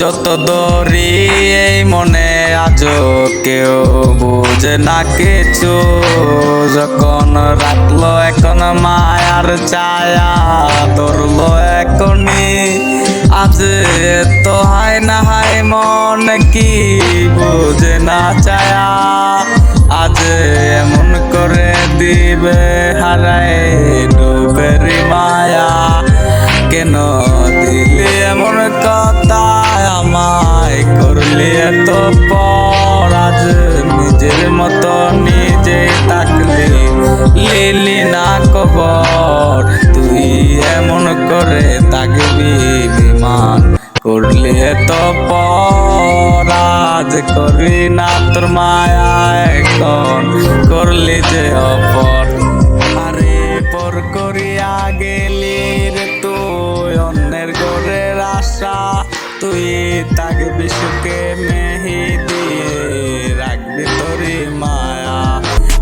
যত দরি এই মনে আজও কেউ বুঝে না কিছু। যখন রাখলো এখন মায়ার ছায়া ধরলো এখনই, আজ তো হায় না হায় মন কি বুঝে না ছায়া। আজ এমন করে দিবে হারায় ডুবেরি মায়া। কেন দিলি এমন কথা আমায় করলি এত পর? আজ নিজের মতো নিজে থাকলি লিলি না খবর। তুই এমন করে থাকবি বিমান করলি এত পর। আজ করি না তোর মায়া এখন করলি যে অপর। আরে পর করিয়া গেলি রে তুই অন্যের ঘরের আশা। তুই থাকবি সুখে মেহি দিয়ে রাখবি তোরি মায়া।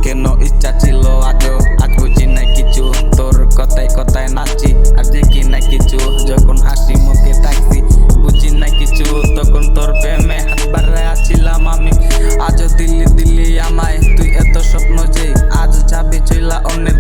কেন ইচ্ছা ছিল আজও আজ বুঝি না কিছু, তোর কথায় কথায় নাচি আর দেখি না কিছু। যখন হাসি মুখে থাকছি বুঝি না কিছু, তখন তোর প্রেমে হাত বাড়ায় আছিলাম আমি। আজও দিল্লি দিল্লি আমায় তুই এত স্বপ্ন যে আজ যাবি চইলা অন্যের